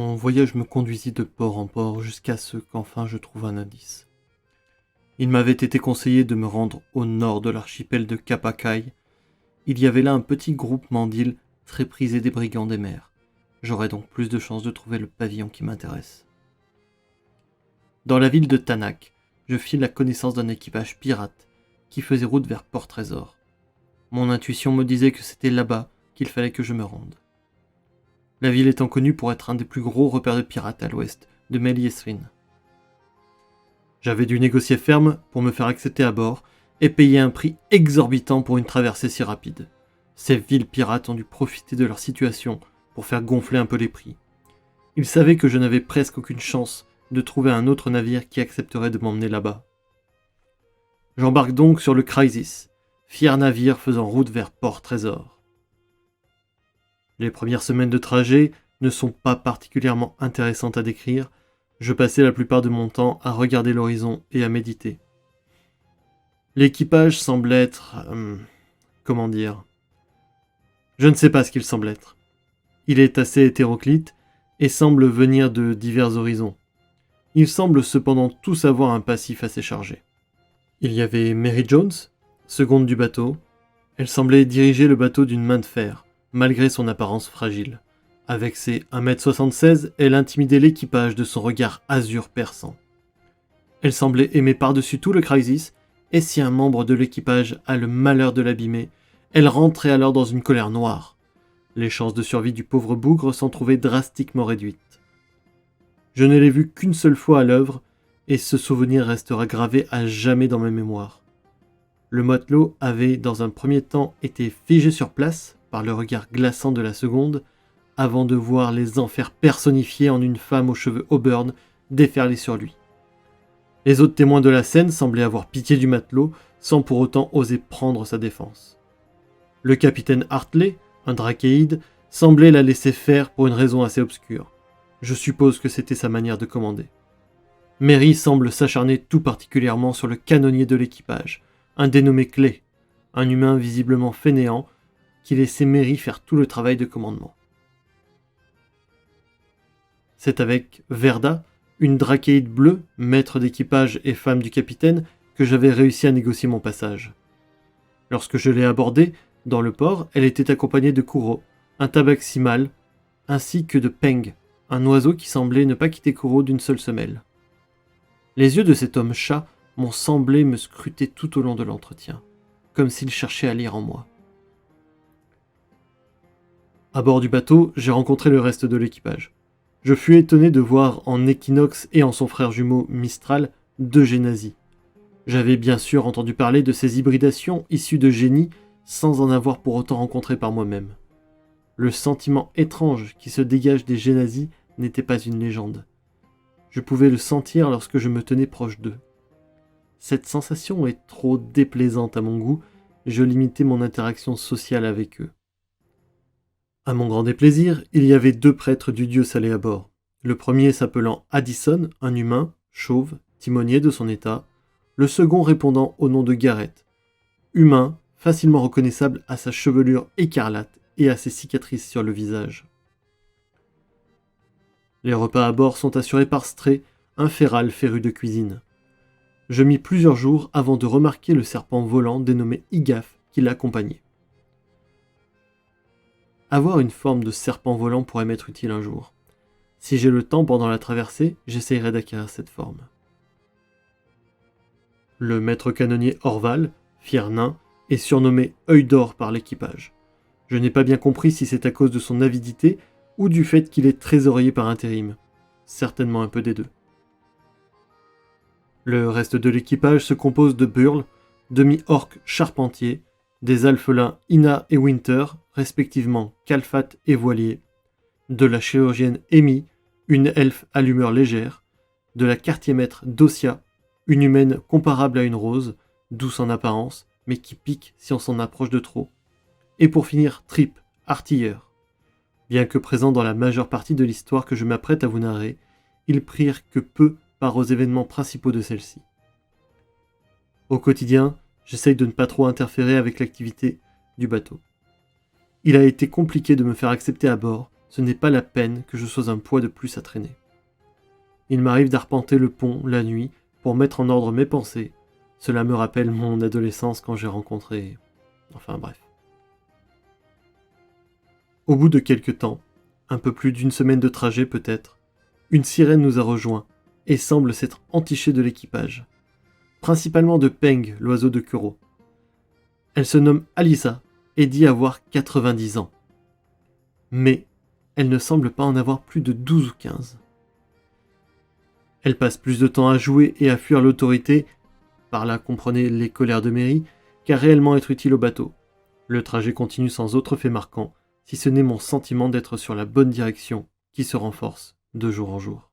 Mon voyage me conduisit de port en port jusqu'à ce qu'enfin je trouve un indice. Il m'avait été conseillé de me rendre au nord de l'archipel de Capacaï. Il y avait là un petit groupement d'îles très prisé des brigands des mers. J'aurais donc plus de chances de trouver le pavillon qui m'intéresse. Dans la ville de Tanak, je fis la connaissance d'un équipage pirate qui faisait route vers Port-Trésor. Mon intuition me disait que c'était là-bas qu'il fallait que je me rende. La ville étant connue pour être un des plus gros repères de pirates à l'ouest de Meliesrin. J'avais dû négocier ferme pour me faire accepter à bord et payer un prix exorbitant pour une traversée si rapide. Ces villes pirates ont dû profiter de leur situation pour faire gonfler un peu les prix. Ils savaient que je n'avais presque aucune chance de trouver un autre navire qui accepterait de m'emmener là-bas. J'embarque donc sur le Crisis, fier navire faisant route vers Port-Trésor. Les premières semaines de trajet ne sont pas particulièrement intéressantes à décrire. Je passais la plupart de mon temps à regarder l'horizon et à méditer. L'équipage semble être... comment dire ? Je ne sais pas ce qu'il semble être. Il est assez hétéroclite et semble venir de divers horizons. Ils semblent cependant tous avoir un passif assez chargé. Il y avait Mary Jones, seconde du bateau. Elle semblait diriger le bateau d'une main de fer, malgré son apparence fragile. Avec ses 1m76, elle intimidait l'équipage de son regard azur perçant. Elle semblait aimer par-dessus tout le Crisis, et si un membre de l'équipage a le malheur de l'abîmer, elle rentrait alors dans une colère noire. Les chances de survie du pauvre bougre s'en trouvaient drastiquement réduites. Je ne l'ai vu qu'une seule fois à l'œuvre, et ce souvenir restera gravé à jamais dans ma mémoire. Le matelot avait dans un premier temps été figé sur place par le regard glaçant de la seconde, avant de voir les enfers personnifiés en une femme aux cheveux auburn déferler sur lui. Les autres témoins de la scène semblaient avoir pitié du matelot, sans pour autant oser prendre sa défense. Le capitaine Hartley, un drachéide, semblait la laisser faire pour une raison assez obscure. Je suppose que c'était sa manière de commander. Mary semble s'acharner tout particulièrement sur le canonnier de l'équipage, un dénommé Clay, un humain visiblement fainéant, qui laissait Mary faire tout le travail de commandement. C'est avec Verda, une drachéide bleue, maître d'équipage et femme du capitaine, que j'avais réussi à négocier mon passage. Lorsque je l'ai abordée, dans le port, elle était accompagnée de Kuro, un tabaxi mâle, ainsi que de Peng, un oiseau qui semblait ne pas quitter Kuro d'une seule semelle. Les yeux de cet homme-chat m'ont semblé me scruter tout au long de l'entretien, comme s'il cherchait à lire en moi. À bord du bateau, j'ai rencontré le reste de l'équipage. Je fus étonné de voir en Equinox et en son frère jumeau Mistral 2 génasies. J'avais bien sûr entendu parler de ces hybridations issues de génies sans en avoir pour autant rencontré par moi-même. Le sentiment étrange qui se dégage des génasies n'était pas une légende. Je pouvais le sentir lorsque je me tenais proche d'eux. Cette sensation est trop déplaisante à mon goût, je limitais mon interaction sociale avec eux. À mon grand déplaisir, il y avait 2 prêtres du dieu salé à bord. Le premier s'appelant Addison, un humain, chauve, timonier de son état. Le second répondant au nom de Gareth. Humain, facilement reconnaissable à sa chevelure écarlate et à ses cicatrices sur le visage. Les repas à bord sont assurés par Stray, un féral féru de cuisine. Je mis plusieurs jours avant de remarquer le serpent volant dénommé Igaf qui l'accompagnait. Avoir une forme de serpent volant pourrait m'être utile un jour. Si j'ai le temps pendant la traversée, j'essayerai d'acquérir cette forme. Le maître canonnier Orval, fier nain, est surnommé Œil d'Or par l'équipage. Je n'ai pas bien compris si c'est à cause de son avidité ou du fait qu'il est trésorier par intérim. Certainement un peu des deux. Le reste de l'équipage se compose de Burl, demi-orc charpentier, des alphelins Ina et Winter, respectivement Calfat et voilier, de la chirurgienne Amy, une elfe à l'humeur légère, de la quartier-maître Dosia, une humaine comparable à une rose, douce en apparence, mais qui pique si on s'en approche de trop, et pour finir Trip, artilleur. Bien que présent dans la majeure partie de l'histoire que je m'apprête à vous narrer, ils prirent que peu part aux événements principaux de celle-ci. Au quotidien, j'essaye de ne pas trop interférer avec l'activité du bateau. Il a été compliqué de me faire accepter à bord, ce n'est pas la peine que je sois un poids de plus à traîner. Il m'arrive d'arpenter le pont la nuit pour mettre en ordre mes pensées. Cela me rappelle mon adolescence quand j'ai rencontré... Enfin bref. Au bout de quelque temps, un peu plus d'une semaine de trajet peut-être, une sirène nous a rejoints et semble s'être entichée de l'équipage. Principalement de Peng, l'oiseau de Kuro. Elle se nomme Alisa et dit avoir 90 ans. Mais elle ne semble pas en avoir plus de 12 ou 15. Elle passe plus de temps à jouer et à fuir l'autorité, par là comprenez les colères de mairie, qu'à réellement être utile au bateau. Le trajet continue sans autre fait marquant, si ce n'est mon sentiment d'être sur la bonne direction qui se renforce de jour en jour.